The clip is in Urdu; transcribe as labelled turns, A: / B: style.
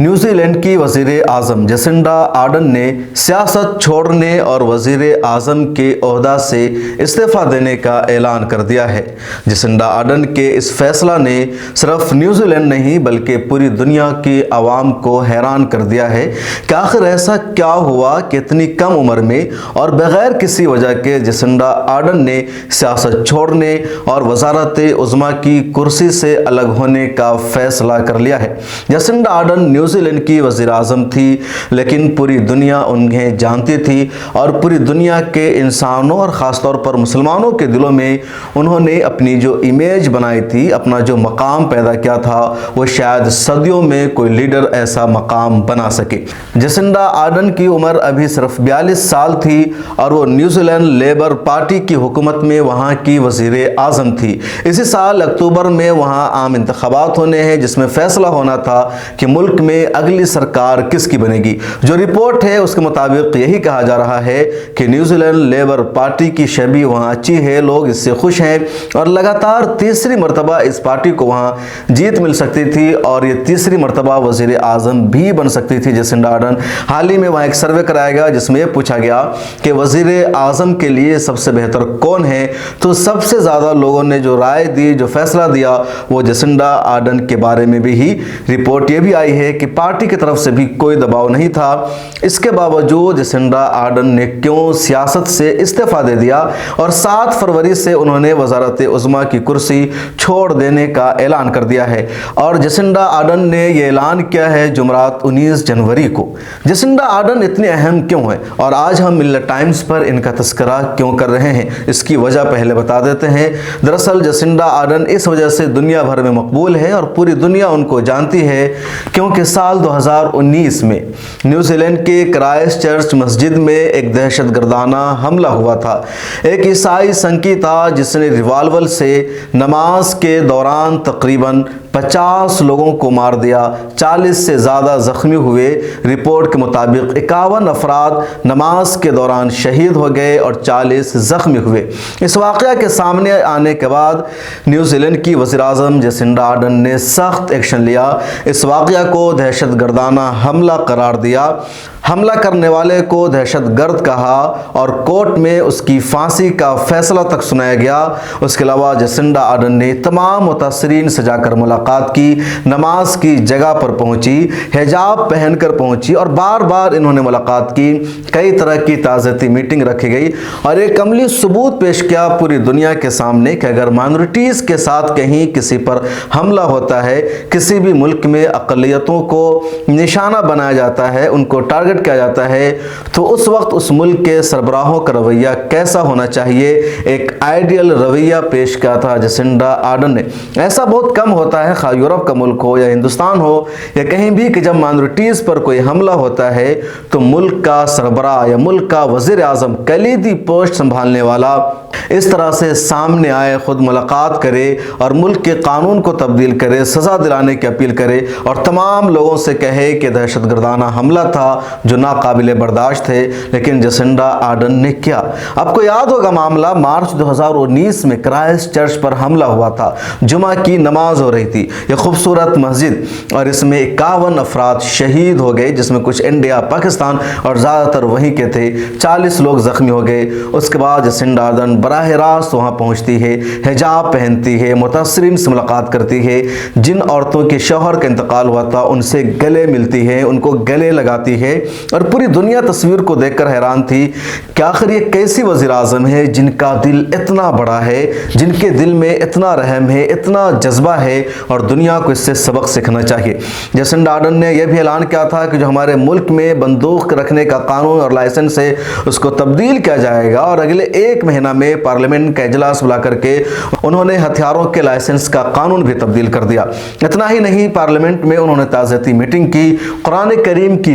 A: نیوزی لینڈ کی وزیر اعظم جسنڈا آرڈن نے سیاست چھوڑنے اور وزیر اعظم کے عہدہ سے استعفیٰ دینے کا اعلان کر دیا ہے۔ جسنڈا آرڈن کے اس فیصلہ نے صرف نیوزی لینڈ نہیں بلکہ پوری دنیا کی عوام کو حیران کر دیا ہے کہ آخر ایسا کیا ہوا کہ اتنی کم عمر میں اور بغیر کسی وجہ کے جسنڈا آرڈن نے سیاست چھوڑنے اور وزارت عظمیٰ کی کرسی سے الگ ہونے کا فیصلہ کر لیا ہے۔ جسنڈا آرڈن نیوزی لینڈ کی وزیر اعظم تھی، لیکن پوری دنیا انہیں جانتی تھی اور پوری دنیا کے انسانوں اور خاص طور پر مسلمانوں کے دلوں میں انہوں نے اپنی جو امیج بنائی تھی، اپنا جو مقام پیدا کیا تھا، وہ شاید صدیوں میں کوئی لیڈر ایسا مقام بنا سکے۔ جسنڈا آرڈن کی عمر ابھی صرف 42 سال تھی اور وہ نیوزی لینڈ لیبر پارٹی کی حکومت میں وہاں کی وزیر اعظم تھی۔ اسی سال اکتوبر میں وہاں عام انتخابات ہونے ہیں جس میں فیصلہ ہونا تھا کہ ملک میں اگلی سرکار کس کی بنے گی۔ جو رپورٹ ہے اس کے مطابق یہی کہا جا رہا ہے کہ نیوزی لینڈ لیبر پارٹی کی شبیہ وہاں اچھی ہے، لوگ اس سے خوش ہیں اور لگاتار تیسری مرتبہ اس پارٹی کو وہاں جیت مل سکتی تھی اور یہ تیسری مرتبہ وزیر اعظم بھی بن سکتی تھی جسنڈا آرڈن۔ حال ہی میں وہاں ایک سروے کرایا گیا جس میں یہ پوچھا گیا کہ وزیر اعظم کے لیے سب سے بہتر کون ہے، تو سب سے زیادہ لوگوں نے جو رائے دی، جو فیصلہ دیا، وہ جسنڈا آرڈن کے بارے میں بھی ہی رپورٹ یہ بھی آئی ہے کہ پارٹی کی طرف سے بھی کوئی دباؤ نہیں تھا۔ اس کے باوجود جسنڈا آرڈن نے کیوں سیاست سے استعفیٰ دے دیا اور 7 فروری سے انہوں نے وزارت عظمیٰ کی کرسی چھوڑ دینے کا اعلان کر دیا ہے۔ اور جسنڈا آرڈن نے یہ اعلان کیا ہے جمعرات 19 جنوری کو۔ جسنڈا آرڈن اتنے اہم کیوں ہیں اور آج ہم ملت ٹائمز پر ان کا تذکرہ کیوں کر رہے ہیں، اس کی وجہ پہلے بتا دیتے ہیں۔ دراصل جسنڈا آرڈن اس وجہ سے دنیا بھر میں مقبول ہے اور پوری دنیا ان کو جانتی ہے کیونکہ سال 2019 میں نیوزی لینڈ کے کرائسٹ چرچ مسجد میں ایک دہشت گردانہ حملہ ہوا تھا۔ ایک عیسائی سنکی تھا جس نے ریوالور سے نماز کے دوران تقریباً 50 لوگوں کو مار دیا، 40 سے زیادہ زخمی ہوئے۔ رپورٹ کے مطابق 51 افراد نماز کے دوران شہید ہو گئے اور 40 زخمی ہوئے۔ اس واقعہ کے سامنے آنے کے بعد نیوزی لینڈ کی وزیر اعظم جسنڈا آرڈن نے سخت ایکشن لیا، اس واقعہ کو دہشت گردانہ حملہ قرار دیا، حملہ کرنے والے کو دہشت گرد کہا اور کورٹ میں اس کی پھانسی کا فیصلہ تک سنایا گیا۔ اس کے علاوہ جسنڈا آرڈن نے تمام متاثرین سے جا کر ملاقات کی، نماز کی جگہ پر پہنچی، حجاب پہن کر پہنچی اور بار بار انہوں نے ملاقات کی، کئی طرح کی تعزیتی میٹنگ رکھی گئی اور ایک عملی ثبوت پیش کیا پوری دنیا کے سامنے کہ اگر مائنورٹیز کے ساتھ کہیں کسی پر حملہ ہوتا ہے، کسی بھی ملک میں اقلیتوں کو نشانہ بنایا جاتا ہے، ان کو ٹارگٹ کیا جاتا ہے، تو اس وقت اس ملک کے سربراہوں کا رویہ کیسا ہونا چاہیے۔ ایک آئیڈیل رویہ پیش کیا تھا جسنڈا آرڈن نے۔ ایسا بہت کم ہوتا ہے، خواہ یورپ کا ملک ہو یا ہندوستان ہو یا کہیں بھی، کہ جب مائنورٹیز پر کوئی حملہ ہوتا ہے تو ملک کا سربراہ یا ملک کا وزیر اعظم، کلیدی پوسٹ سنبھالنے والا، اس طرح سے سامنے آئے، خود ملاقات کرے اور ملک کے قانون کو تبدیل کرے، سزا دلانے کی اپیل کرے اور تمام لوگوں سے کہے کہ دہشت گردانہ حملہ تھا جو ناقابل برداشت تھے۔ لیکن جسنڈا آرڈن نے کیا؟ آپ کو یاد ہوگا معاملہ مارچ 2019 میں کرائسٹ چرچ پر حملہ ہوا تھا، جمعہ کی نماز ہو رہی تھی، یہ خوبصورت مسجد، اور اس میں 51 افراد شہید ہو گئے جس میں کچھ انڈیا، پاکستان اور زیادہ تر وہیں کے تھے، 40 لوگ زخمی ہو گئے۔ اس کے بعد جسنڈا آرڈن براہ راست وہاں پہنچتی ہے، حجاب پہنتی ہے، متاثرین سے ملاقات کرتی ہے، جن عورتوں کے شوہر کا انتقال ہوا تھا ان سے گلے ملتی ہے، ان کو گلے لگاتی ہے اور پوری دنیا تصویر کو دیکھ کر حیران تھی کہ آخر یہ کیسی وزیر اعظم ہے جن کا دل اتنا بڑا ہے، جن کے دل میں اتنا رحم ہے، اتنا جذبہ ہے اور دنیا کو اس سے سبق سیکھنا چاہیے۔ جسنڈا آرڈن نے یہ بھی اعلان کیا تھا کہ جو ہمارے ملک میں بندوق رکھنے کا قانون اور لائسنس ہے اس کو تبدیل کیا جائے گا اور اگلے 1 مہینہ میں پارلیمنٹ کا اجلاس بلا کر کے انہوں نے ہتھیاروں کے لائسنس کا قانون بھی تبدیل کر دیا۔ اتنا ہی نہیں، پارلیمنٹ میں انہوں نے تعزیتی میٹنگ کی، قرآن کریم کی